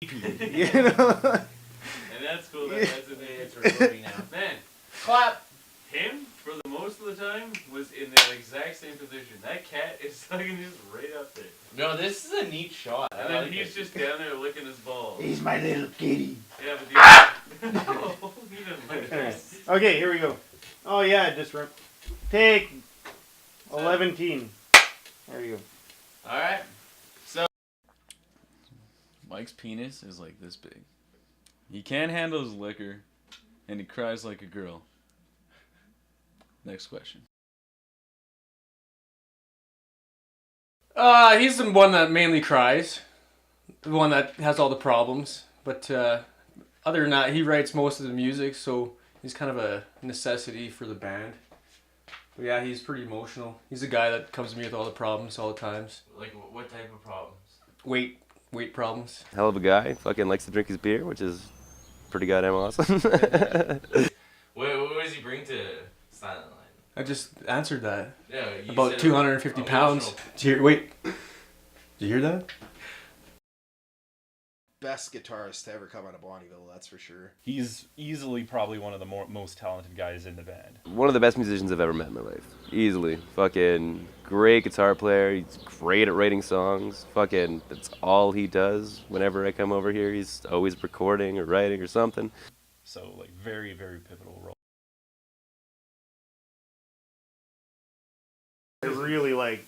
You know? And that's cool that that's the thing it's recording now. Man, Clap. him, for the most of the time, was in that exact same position. That cat is fucking just right up there. No, this is a neat shot. And then he's just down there licking his balls. He's my little kitty. Yeah, but the no, he doesn't like this. Okay, here we go. Oh yeah, just take 11. There you go. Alright. Mike's penis is like this big. He can't handle his liquor, and he cries like a girl. Next question. He's the one that mainly cries. The one that has all the problems. But other than that, he writes most of the music, so he's kind of a necessity for the band. But yeah, he's pretty emotional. He's the guy that comes to me with all the problems all the times. Like, what type of problems? Weight problems. Hell of a guy. Fucking likes to drink his beer, which is pretty goddamn awesome. What does he bring to Silent Line? I just answered that. Yeah, you About said 250 pounds. emotional. Wait. Did you hear that? Best guitarist to ever come out of Bonneville, that's for sure. He's easily probably one of the most talented guys in the band. One of the best musicians I've ever met in my life. Easily. Fucking great guitar player. He's great at writing songs. Fucking, that's all he does. Whenever I come over here, he's always recording or writing or something. So, like, very, very pivotal role. I really like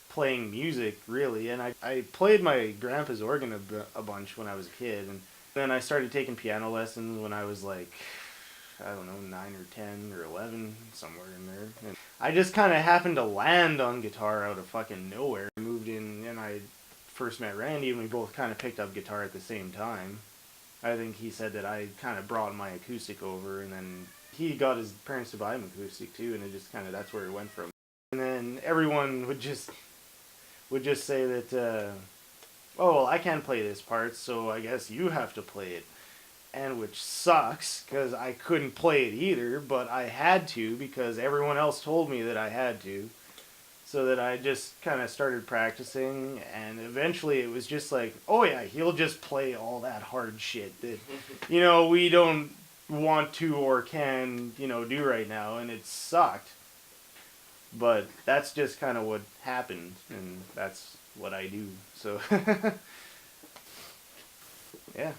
playing music, really, and I played my grandpa's organ a bunch when I was a kid, and then I started taking piano lessons when I was like, I don't know, 9 or 10 or 11, somewhere in there. And I just kind of happened to land on guitar out of fucking nowhere. I moved in and I first met Randy, and we both kind of picked up guitar at the same time. I think he said that I kind of brought my acoustic over, and then he got his parents to buy him acoustic too, and it just kind of, that's where it went from. And then everyone would just say that, oh, well, I can't play this part, so I guess you have to play it. And which sucks, because I couldn't play it either, but I had to, because everyone else told me that I had to. So that I just kind of started practicing, and eventually it was just like, oh yeah, he'll just play all that hard shit that, you know, we don't want to or can, you know, do right now, and it sucked. But that's just kind of what happened, and that's what I do. So, yeah.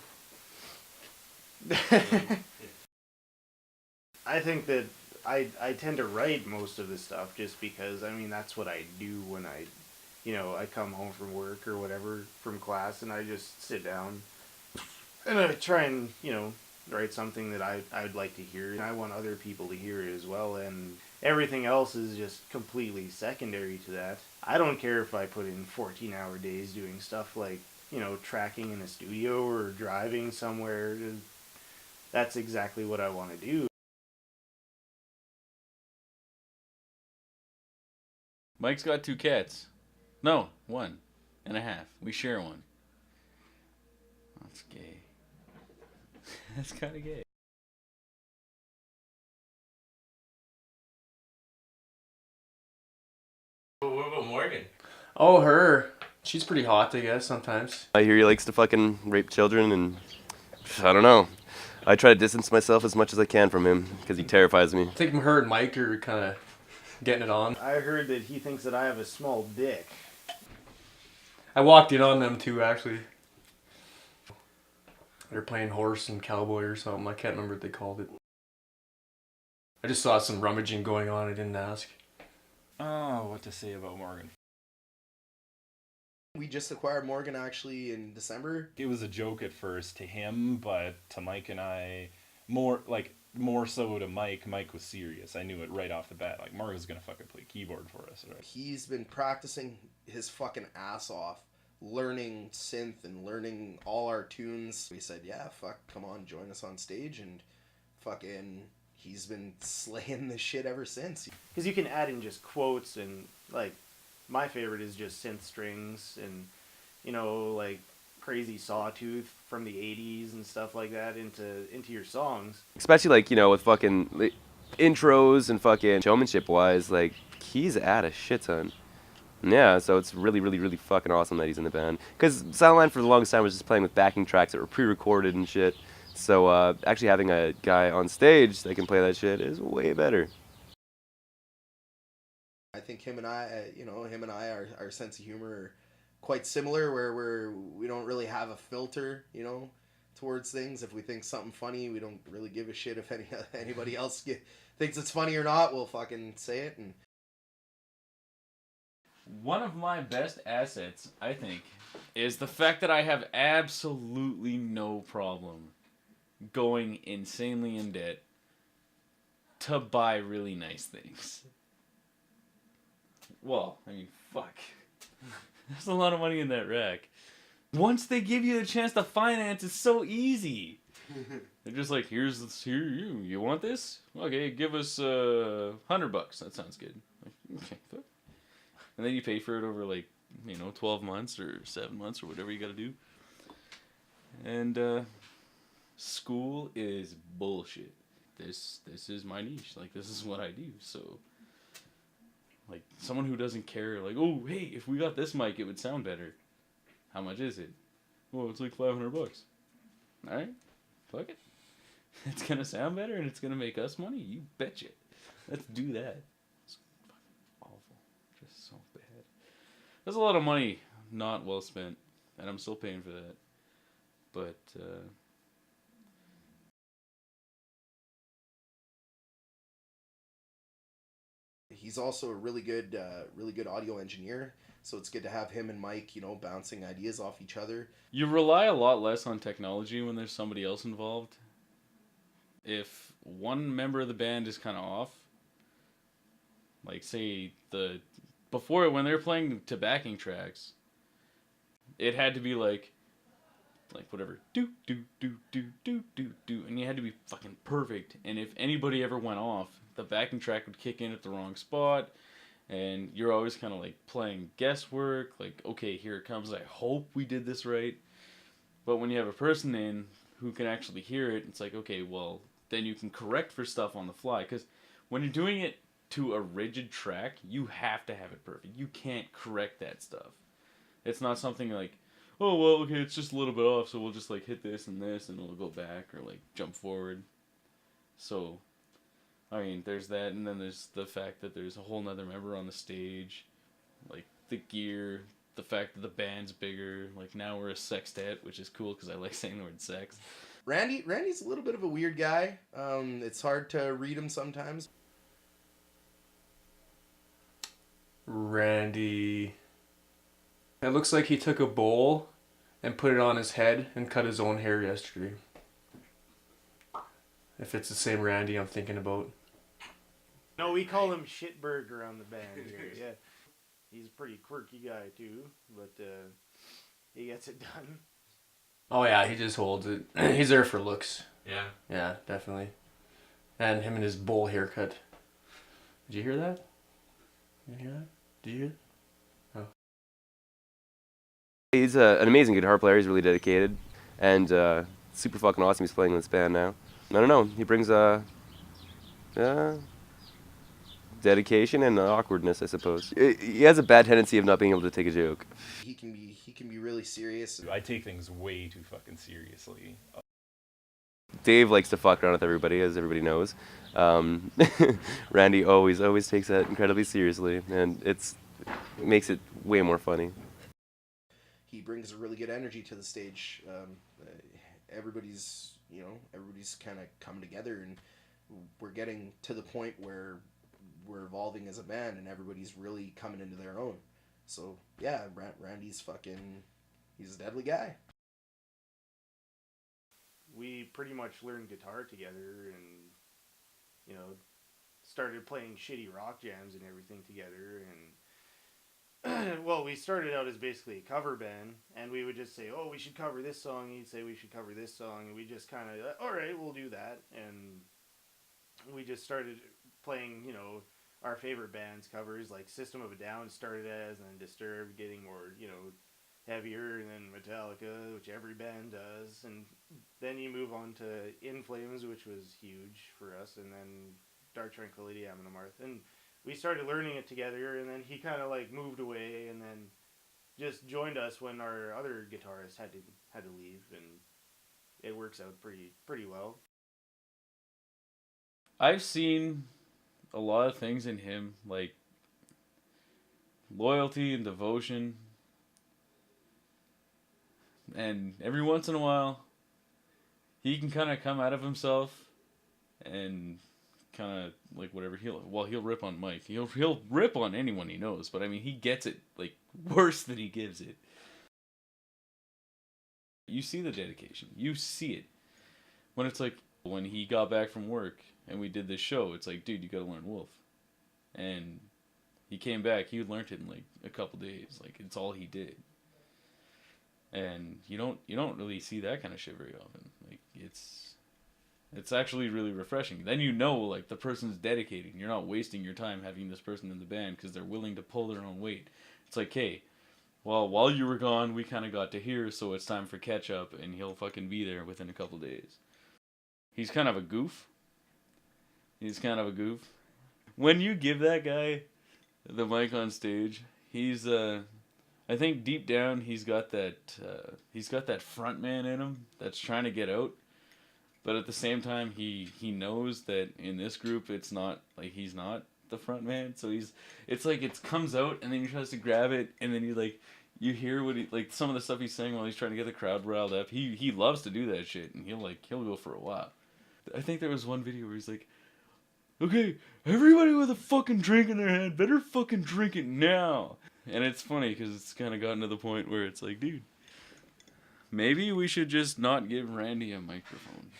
I think that I tend to write most of the stuff just because, I mean, that's what I do when I, you know, I come home from work or whatever, from class, and I just sit down and I try and, you know, write something that I'd like to hear, and I want other people to hear it as well, and everything else is just completely secondary to that. I don't care if I put in 14-hour days doing stuff like, you know, tracking in a studio or driving somewhere. That's exactly what I want to do. Mike's got 2 cats. No, 1.5. We share one. That's gay. That's kind of gay. What about Morgan? Oh, her. She's pretty hot, I guess, sometimes. I hear he likes to fucking rape children, and I don't know. I try to distance myself as much as I can from him, because he terrifies me. I think her and Mike are kind of getting it on. I heard that he thinks that I have a small dick. I walked in on them too, actually. They're playing horse and cowboy or something. I can't remember what they called it. I just saw some rummaging going on. I didn't ask. Oh, what to say about Morgan? We just acquired Morgan actually in December. It was a joke at first to him, but to Mike and I, more so to Mike. Mike was serious. I knew it right off the bat. Like, Morgan's gonna fucking play keyboard for us, right? He's been practicing his fucking ass off, learning synth and learning all our tunes. We said, yeah, fuck, come on, join us on stage, and fucking he's been slaying this shit ever since. Because you can add in just quotes, and like my favorite is just synth strings and, you know, like crazy Sawtooth from the 80s and stuff like that into your songs. Especially, like, you know, with fucking intros and fucking showmanship wise, like, he's at a shit ton. Yeah, so it's really, really, really fucking awesome that he's in the band. Because Silentline for the longest time was just playing with backing tracks that were pre-recorded and shit. So actually having a guy on stage that can play that shit is way better. I think him and I, our sense of humor are quite similar, where we don't really have a filter, towards things. If we think something funny, we don't really give a shit if anybody else thinks it's funny or not. We'll fucking say it. And One of my best assets, I think, is the fact that I have absolutely no problem going insanely in debt to buy really nice things. Well, I mean, fuck. There's a lot of money in that rack. Once they give you the chance to finance, it's so easy. They're just like, here you want this? Okay, give us $100. That sounds good. Okay, fuck. And then you pay for it over 12 months or 7 months or whatever you got to do. And school is bullshit. This is my niche. This is what I do. So someone who doesn't care, oh hey, if we got this mic, it would sound better. How much is it? Well, it's like $500. All right, fuck it. It's gonna sound better and it's gonna make us money. You betcha. Let's do that. It's fucking awful. Just so bad. There's a lot of money not well spent, and I'm still paying for that. But he's also a really good audio engineer. So it's good to have him and Mike, bouncing ideas off each other. you rely a lot less on technology when there's somebody else involved. If one member of the band is kind of off, say before when they were playing to backing tracks, it had to be whatever do, and you had to be fucking perfect. And if anybody ever went off, the backing track would kick in at the wrong spot, and you're always kind of playing guesswork. Okay, here it comes. I hope we did this right. But when you have a person in who can actually hear it, it's okay, well, then you can correct for stuff on the fly. Because when you're doing it to a rigid track, you have to have it perfect. You can't correct that stuff. It's not something oh, well, okay, it's just a little bit off, so we'll just hit this, and it'll go back, or jump forward. So, I mean, there's that, and then there's the fact that there's a whole nother member on the stage, the gear, the fact that the band's bigger. Now we're a sextet, which is cool because I like saying the word sex. Randy's a little bit of a weird guy. It's hard to read him sometimes. Randy. It looks like he took a bowl and put it on his head and cut his own hair yesterday. If it's the same Randy I'm thinking about. No, we call him Shitberg around the band here. Yeah, he's a pretty quirky guy too, but he gets it done. Oh yeah, he just holds it. He's there for looks. Yeah. Yeah, definitely. And him and his bowl haircut. Did you hear that? You hear that? Did you hear it? He's an amazing guitar player. He's really dedicated and super fucking awesome. He's playing in this band now. I don't know. He brings dedication and awkwardness, I suppose. He has a bad tendency of not being able to take a joke. He can be really serious. I take things way too fucking seriously. Dave likes to fuck around with everybody, as everybody knows. Randy always takes that incredibly seriously, and it makes it way more funny. He brings a really good energy to the stage. Everybody's kind of come together, and we're getting to the point where we're evolving as a band, and everybody's really coming into their own. So yeah, Randy's he's a deadly guy. We pretty much learned guitar together, and started playing shitty rock jams and everything together. And well, we started out as basically a cover band, and we would just say, oh, we should cover this song. He'd say we should cover this song, and we just kind of, all right, we'll do that. And we just started playing, our favorite bands covers, like System of a Down started as, and then Disturbed, getting more, heavier, and then Metallica, which every band does. And then you move on to In Flames, which was huge for us, and then Dark Tranquillity, Amon Amarth. And we started learning it together, and then he kind of like moved away, and then just joined us when our other guitarist had to leave, and it works out pretty well. I've seen a lot of things in him, like loyalty and devotion. And every once in a while, he can kind of come out of himself and kind of like whatever he'll rip on Mike. He'll rip on anyone he knows, but I mean he gets it like worse than he gives it. You see the dedication. You see it. When it's like when he got back from work and we did this show, it's like, dude, you got to learn Wolf. And he came back, he learned it in like a couple days. Like it's all he did. And you don't really see that kind of shit very often. Like it's actually really refreshing. Then you know like the person's dedicating. You're not wasting your time having this person in the band because they're willing to pull their own weight. It's like, hey, well, while you were gone, we kind of got to here, so it's time for catch up, and he'll fucking be there within a couple days. He's kind of a goof. When you give that guy the mic on stage, he's I think deep down he's got that front man in him that's trying to get out, but at the same time he knows that in this group it's not like he's not the front man, so it's like it comes out and then he tries to grab it and then you hear what he like some of the stuff he's saying while he's trying to get the crowd riled up. He loves to do that shit and he'll go for a while. I think there was one video where he's like, okay, everybody with a fucking drink in their hand better fucking drink it now. And it's funny because it's kind of gotten to the point where it's like, dude, maybe we should just not give Randy a microphone.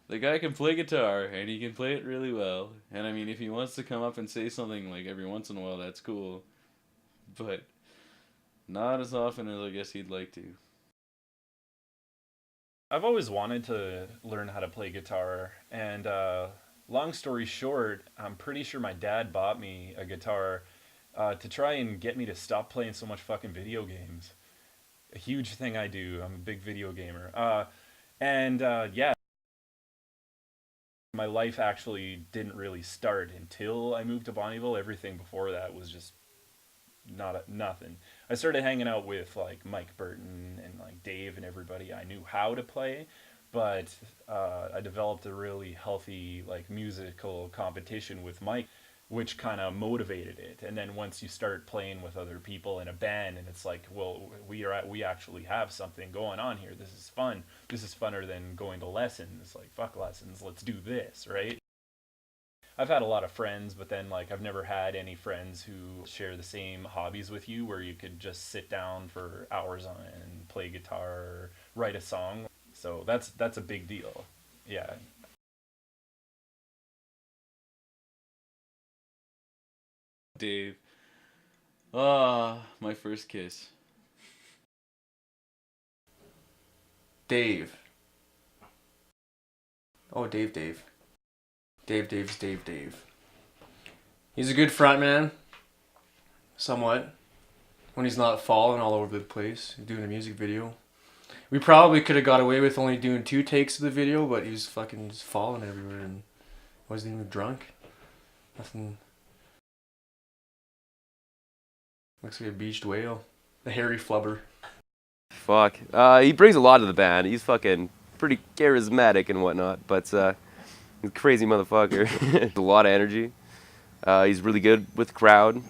The guy can play guitar, and he can play it really well. And I mean, if he wants to come up and say something like every once in a while, that's cool. But not as often as I guess he'd like to. I've always wanted to learn how to play guitar, and long story short, I'm pretty sure my dad bought me a guitar to try and get me to stop playing so much fucking video games. A huge thing I do. I'm a big video gamer. Yeah. My life actually didn't really start until I moved to Bonnyville. Everything before that was just nothing. I started hanging out with like Mike Burton and like Dave and everybody. I knew how to play, but I developed a really healthy like musical competition with Mike, which kind of motivated it. And then once you start playing with other people in a band, and it's like, well, we actually have something going on here. This is fun. This is funner than going to lessons. Like, fuck lessons. Let's do this, right? I've had a lot of friends, but then like I've never had any friends who share the same hobbies with you, where you could just sit down for hours on it and play guitar or write a song. So that's a big deal. Yeah. Dave. My first kiss. Dave. Oh, Dave. Dave. He's a good front man. Somewhat. When he's not falling all over the place, doing a music video. We probably could have got away with only doing 2 takes of the video, but he was fucking just falling everywhere and wasn't even drunk. Nothing. Looks like a beached whale. The hairy flubber. Fuck. He brings a lot to the band. He's fucking pretty charismatic and whatnot, but he's a crazy motherfucker. A lot of energy. He's really good with the crowd.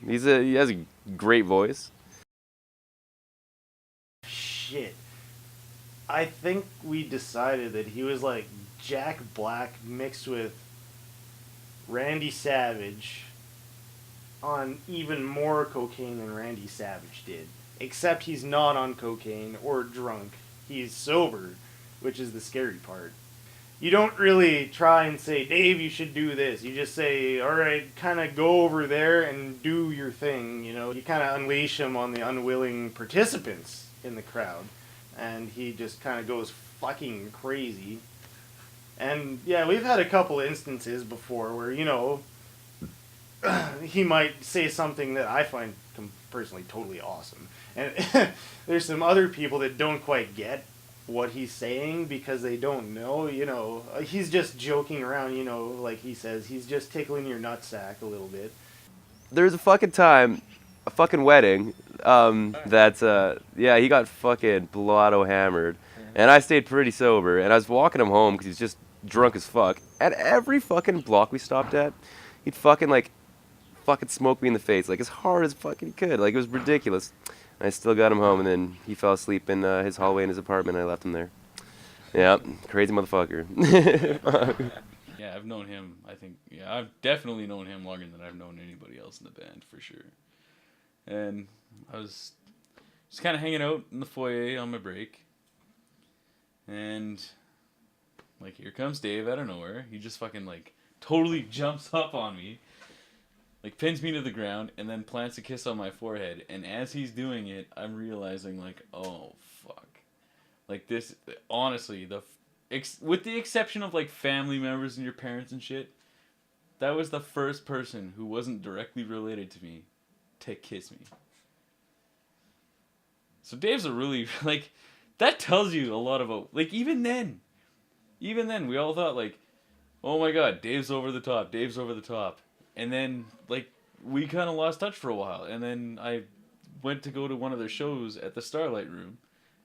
He has a great voice. Shit. I think we decided that he was like Jack Black mixed with Randy Savage on even more cocaine than Randy Savage did. Except he's not on cocaine or drunk. He's sober, which is the scary part. You don't really try and say, Dave, you should do this. You just say, alright, kind of go over there and do your thing, you know. You kind of unleash him on the unwilling participants in the crowd. And he just kind of goes fucking crazy. And yeah, we've had a couple instances before where, you know, he might say something that I find personally totally awesome. And there's some other people that don't quite get what he's saying because they don't know, you know. He's just joking around, you know, like he says. He's just tickling your nutsack a little bit. There's a fucking time, a fucking wedding, he got fucking blotto hammered, and I stayed pretty sober, and I was walking him home because he's just drunk as fuck. At every fucking block we stopped at, he'd fucking smoke me in the face, like as hard as fucking he could. Like, it was ridiculous. I still got him home, and then he fell asleep in his hallway in his apartment, and I left him there. Yeah, crazy motherfucker. Yeah, I've known him, I've definitely known him longer than I've known anybody else in the band, for sure. And I was just kind of hanging out in the foyer on my break. And, like, here comes Dave out of nowhere. He just fucking, like, totally jumps up on me. Like, pins me to the ground, and then plants a kiss on my forehead. And as he's doing it, I'm realizing, like, oh, fuck. Like, this, honestly, with the exception of, like, family members and your parents and shit, that was the first person who wasn't directly related to me to kiss me. So Dave's a really, like, that tells you a lot about, like, even then, we all thought, like, oh my god, Dave's over the top. And then, like, we kind of lost touch for a while. And then I went to go to one of their shows at the Starlight Room.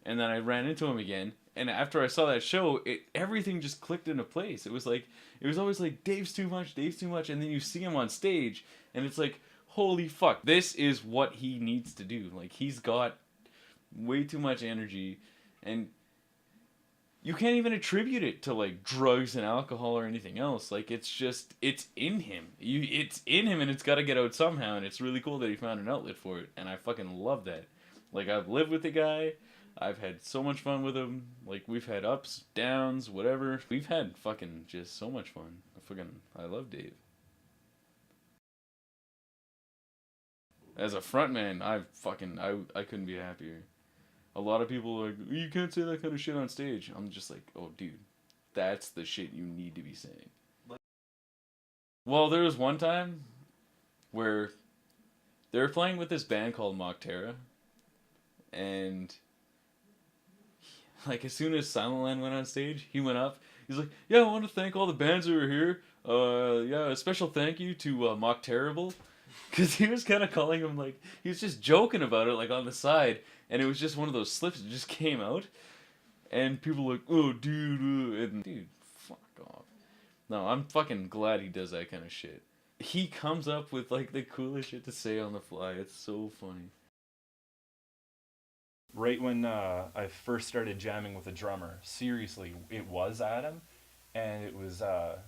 And then I ran into him again. And after I saw that show, everything just clicked into place. It was always like, Dave's too much. And then you see him on stage, and it's like, holy fuck, this is what he needs to do. Like, he's got way too much energy, and you can't even attribute it to, like, drugs and alcohol or anything else. Like, it's in him. It's in him, and it's got to get out somehow, and it's really cool that he found an outlet for it, and I fucking love that. Like, I've lived with the guy. I've had so much fun with him. Like, we've had ups, downs, whatever. We've had fucking just so much fun. I love Dave. As a frontman, I couldn't be happier. A lot of people are like, you can't say that kind of shit on stage. I'm just like, oh, dude, that's the shit you need to be saying. Well, there was one time where they were playing with this band called Mock Terra, and, like, as soon as Silent Land went on stage, he went up. He's like, yeah, I want to thank all the bands who are here. A special thank you to Mock Terrible. Because he was kind of calling him, like, he was just joking about it, like, on the side. And it was just one of those slips that just came out. And people were like, oh, dude. And, dude, fuck off. No, I'm fucking glad he does that kind of shit. He comes up with, like, the coolest shit to say on the fly. It's so funny. Right when I first started jamming with a drummer, seriously, it was Adam. And it was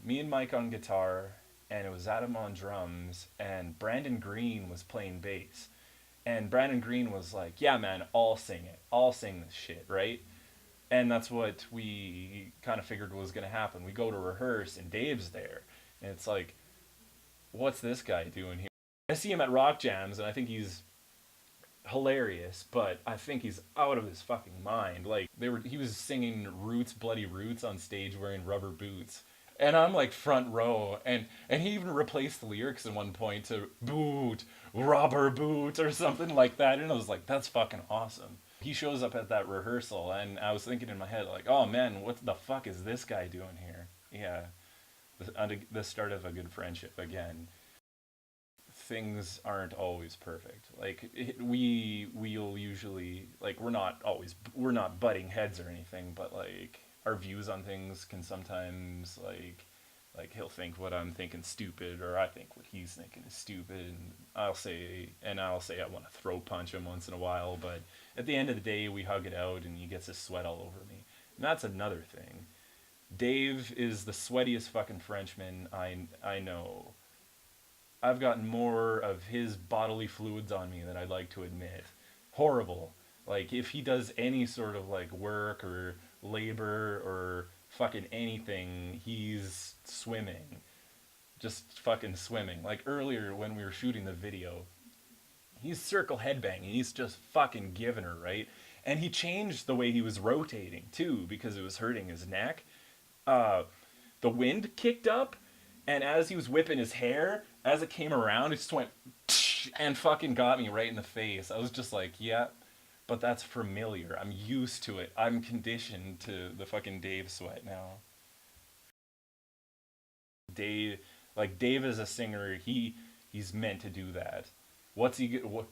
me and Mike on guitar, and it was Adam on drums, and Brandon Green was playing bass. And Brandon Green was like, yeah, man, I'll sing it. I'll sing this shit, right? And that's what we kind of figured was going to happen. We go to rehearse, and Dave's there. And it's like, what's this guy doing here? I see him at rock jams, and I think he's hilarious, but I think he's out of his fucking mind. Like, he was singing Roots, Bloody Roots on stage wearing rubber boots. And I'm like front row, and he even replaced the lyrics at one point to boot, rubber boot, or something like that. And I was like, that's fucking awesome. He shows up at that rehearsal, and I was thinking in my head, like, oh man, what the fuck is this guy doing here? Yeah, the start of a good friendship again. Things aren't always perfect. Like, we'll usually, like, we're not butting heads or anything, but, like, our views on things can sometimes, like he'll think what I'm thinking stupid, or I think what he's thinking is stupid, and I'll say I want to throw punch him once in a while, but at the end of the day, we hug it out, and he gets his sweat all over me. And that's another thing. Dave is the sweatiest fucking Frenchman I know. I've gotten more of his bodily fluids on me than I'd like to admit. Horrible. Like, if he does any sort of, like, work or labor or fucking anything, he's swimming. Just fucking swimming. Like, earlier when we were shooting the video, he's circle headbanging. He's just fucking giving her, right? And he changed the way he was rotating, too, because it was hurting his neck. The wind kicked up, and as he was whipping his hair, as it came around, it just went and fucking got me right in the face. I was just like, yeah, but that's familiar. I'm used to it. I'm conditioned to the fucking Dave sweat now. Dave, like Dave is a singer. He's meant to do that. What's he? What?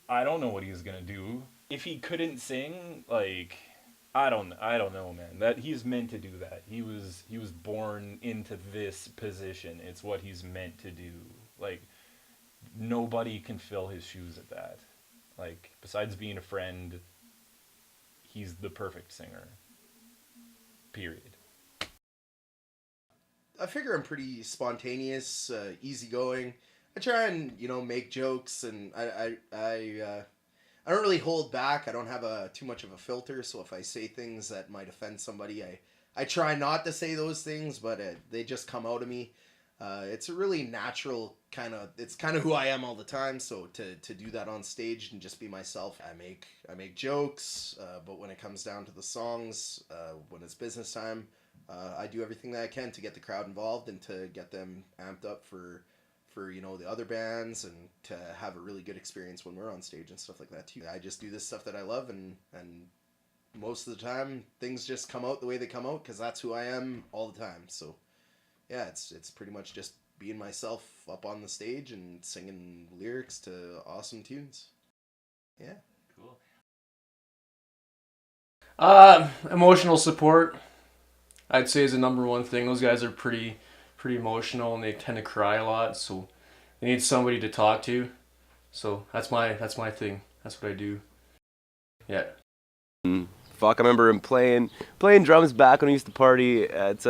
I don't know what he's gonna do. If he couldn't sing, like I don't know, man. That he's meant to do that. He was born into this position. It's what he's meant to do. Like nobody can fill his shoes at that. Like besides being a friend, he's the perfect singer. Period. I figure I'm pretty spontaneous, easygoing. I try and make jokes, and I don't really hold back. I don't have too much of a filter, so if I say things that might offend somebody, I try not to say those things, but they just come out of me. It's a really natural it's kind of who I am all the time. So to do that on stage and just be myself, I make jokes, but when it comes down to the songs, when it's business time, I do everything that I can to get the crowd involved and to get them amped up for the other bands, and to have a really good experience when we're on stage and stuff like that too. I just do this stuff that I love, and most of the time things just come out the way they come out because that's who I am all the time. So yeah, it's pretty much just being myself up on the stage and singing lyrics to awesome tunes. Yeah. Cool. Emotional support, I'd say, is the number one thing. Those guys are pretty emotional, and they tend to cry a lot, so they need somebody to talk to. So that's my thing. That's what I do. Yeah. Fuck, I remember him playing drums back when he used to party at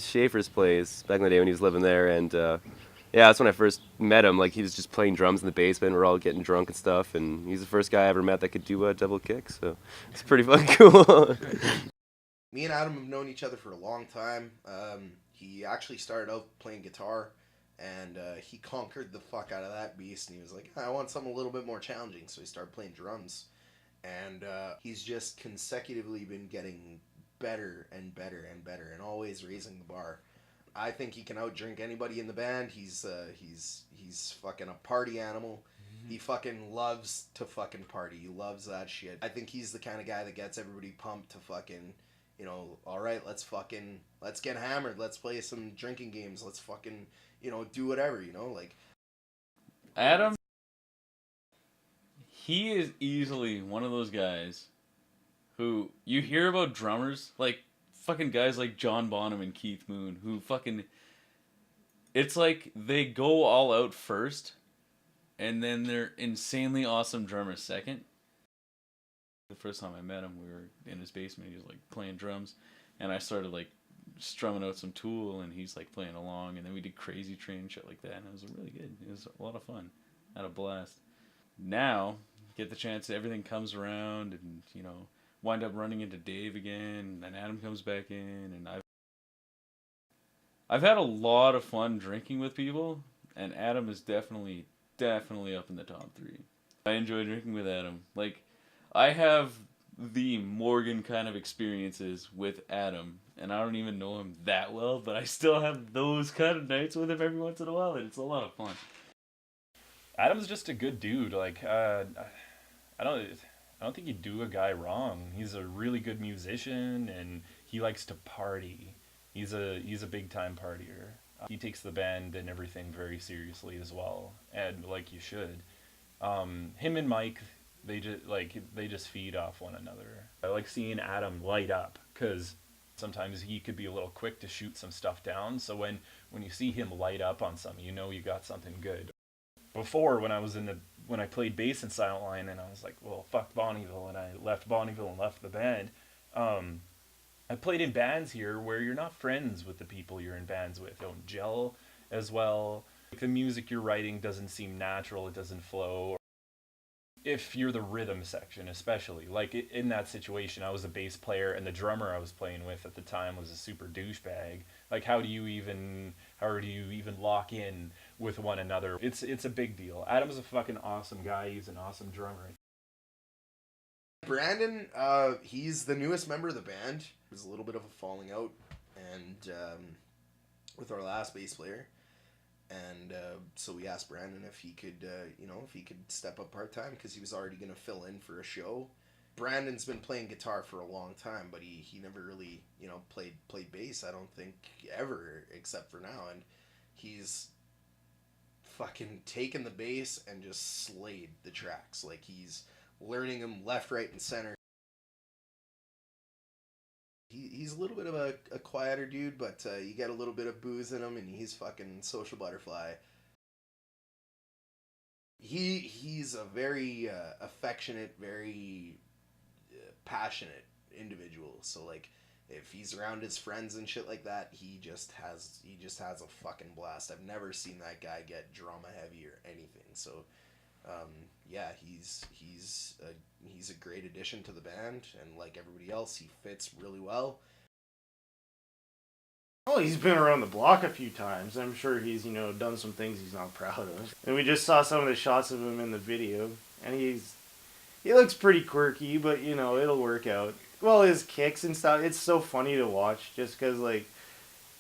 Schaefer's place back in the day when he was living there, and yeah, that's when I first met him. Like he was just playing drums in the basement. We're all getting drunk and stuff, and he's the first guy I ever met that could do a double kick. So it's pretty fucking cool. Me and Adam have known each other for a long time. He actually started out playing guitar, and he conquered the fuck out of that beast, and he was like, I want something a little bit more challenging, so he started playing drums. And he's just consecutively been getting better and better and better, and always raising the bar. I think he can outdrink anybody in the band. He's fucking a party animal. He fucking loves to fucking party. He loves that shit. I think he's the kind of guy that gets everybody pumped to fucking, all right, let's get hammered. Let's play some drinking games. Let's fucking, do whatever, like. Adam, he is easily one of those guys who you hear about drummers, like fucking guys like John Bonham and Keith Moon, who fucking, it's like they go all out first, and then they're insanely awesome drummers second. The first time I met him, we were in his basement. He was like playing drums, and I started like strumming out some Tool, and he's like playing along, and then we did Crazy Train and shit like that, and it was really good. It was a lot of fun. I had a blast. Now, get the chance, everything comes around, and wind up running into Dave again, and then Adam comes back in, and I've had a lot of fun drinking with people, and Adam is definitely up in the top 3. I enjoy drinking with Adam. Like, I have the Morgan kind of experiences with Adam, and I don't even know him that well, but I still have those kind of nights with him every once in a while, and it's a lot of fun. Adam's just a good dude. Like I don't think he'd do a guy wrong. He's a really good musician, and he likes to party. He's a big time partier. He takes the band and everything very seriously as well, and like you should. Him and Mike, they just feed off one another. I like seeing Adam light up, because sometimes he could be a little quick to shoot some stuff down. So when you see him light up on something, you got something good. Before, when I played bass in Silent Line, and I was like, well, fuck Bonnyville, and I left Bonnyville and left the band. I played in bands here where you're not friends with the people you're in bands with. You don't gel as well. The music you're writing doesn't seem natural. It doesn't flow. If you're the rhythm section, especially, like in that situation, I was a bass player, and the drummer I was playing with at the time was a super douchebag. Like, how do you even lock in with one another? It's a big deal. Adam's a fucking awesome guy. He's an awesome drummer. Brandon, he's the newest member of the band. There's a little bit of a falling out, and with our last bass player, And so we asked Brandon if he could, if he could step up part-time because he was already going to fill in for a show. Brandon's been playing guitar for a long time, but he never really, played bass, I don't think, ever, except for now. And he's fucking taken the bass and just slayed the tracks. Like, he's learning them left, right, and center. He's a little bit of a quieter dude, but you get a little bit of booze in him, and he's fucking social butterfly. He's a very affectionate, very passionate individual. So like, if he's around his friends and shit like that, he just has a fucking blast. I've never seen that guy get drama heavy or anything. So yeah, he's a great addition to the band, and like everybody else, he fits really well. Well, he's been around the block a few times. I'm sure he's, done some things he's not proud of. And we just saw some of the shots of him in the video, and he looks pretty quirky, but, it'll work out. Well, his kicks and stuff, it's so funny to watch, just because, like,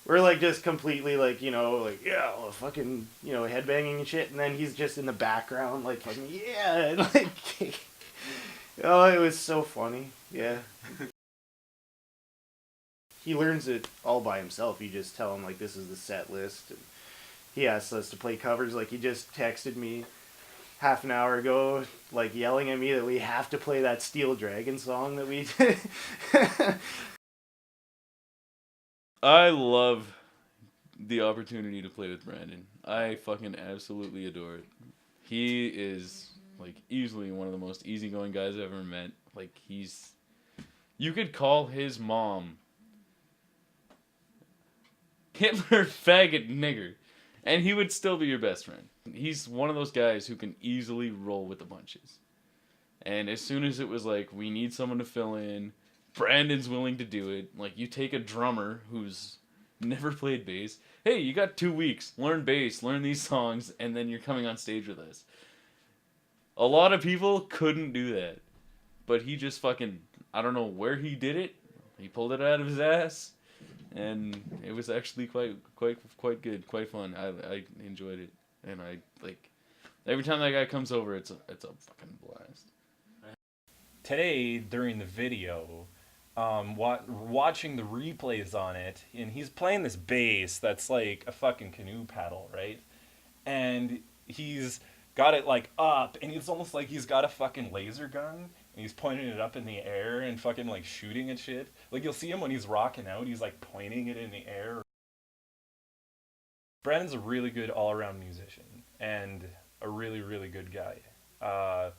we're, like, just completely, like, yeah, well, fucking, headbanging and shit, and then he's just in the background, like, fucking, yeah, and, like, oh, it was so funny, yeah. He learns it all by himself. You just tell him, like, this is the set list. And he asks us to play covers. Like, he just texted me half an hour ago, like, yelling at me that we have to play that Steel Dragon song that we did. I love the opportunity to play with Brandon. I fucking absolutely adore it. He is, like, easily one of the most easygoing guys I've ever met. Like, you could call his mom Hitler, faggot, nigger, and he would still be your best friend. He's one of those guys who can easily roll with the punches. And as soon as it was like, we need someone to fill in, Brandon's willing to do it. Like, you take a drummer who's never played bass. Hey, you got 2 weeks. Learn bass, learn these songs, and then you're coming on stage with us. A lot of people couldn't do that. But he just fucking, I don't know where he did it. He pulled it out of his ass. And it was actually quite good, quite fun. I enjoyed it, and I like every time that guy comes over, it's a fucking blast. Today during the video, watching the replays on it, and he's playing this bass that's like a fucking canoe paddle, right? And he's got it like up, and it's almost like he's got a fucking laser gun. And he's pointing it up in the air and fucking, like, shooting at shit. Like, you'll see him when he's rocking out, he's, like, pointing it in the air. Brandon's a really good all-around musician and a really, really good guy.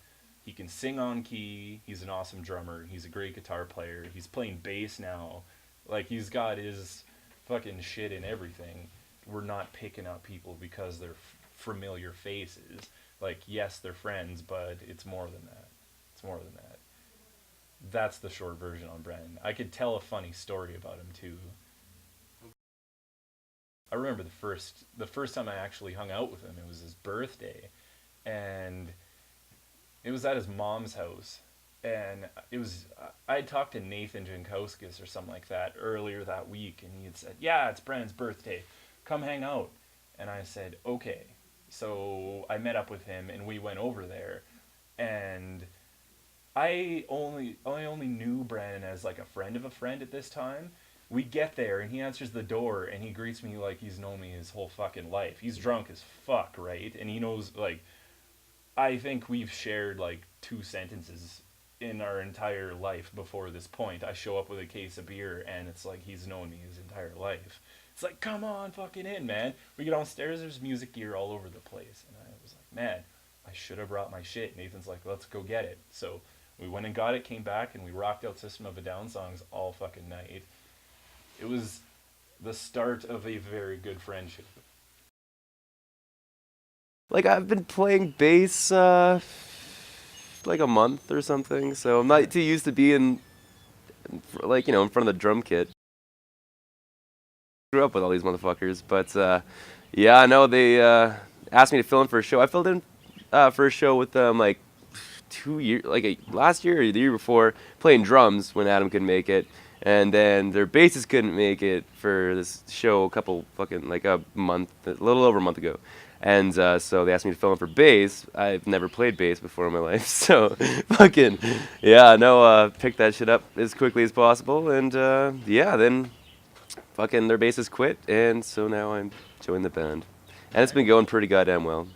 He can sing on key. He's an awesome drummer. He's a great guitar player. He's playing bass now. Like, he's got his fucking shit in everything. We're not picking up people because they're familiar faces. Like, yes, they're friends, but it's more than that. More than that. That's the short version on Brandon. I could tell a funny story about him too. I remember the first time I actually hung out with him. It was his birthday, and it was at his mom's house. And I had talked to Nathan Jankowskis or something like that earlier that week, and he had said, "Yeah, it's Brandon's birthday. Come hang out." And I said, "Okay." So I met up with him, and we went over there, and I only knew Brandon as like a friend of a friend at this time. We get there and he answers the door and he greets me like he's known me his whole fucking life. He's drunk as fuck, right? And he knows, like, I think we've shared like 2 sentences in our entire life before this point. I show up with a case of beer and it's like he's known me his entire life. It's like, come on fucking in, man. We get downstairs, there's music gear all over the place. And I was like, man, I should have brought my shit. Nathan's like, let's go get it. So we went and got it, came back, and we rocked out System of a Down songs all fucking night. It was the start of a very good friendship. Like, I've been playing bass like a month or something, so I'm not too used to being like, in front of the drum kit. Grew up with all these motherfuckers, but yeah, no, they asked me to fill in for a show. I filled in for a show with them like last year or the year before, playing drums when Adam couldn't make it. And then their bassist couldn't make it for this show a little over a month ago. And so they asked me to fill in for bass. I've never played bass before in my life. So picked that shit up as quickly as possible. And then their bassist quit. And so now I'm joining the band. And it's been going pretty goddamn well.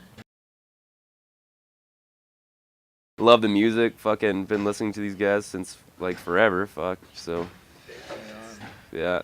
Love the music. Been listening to these guys since forever. So yeah.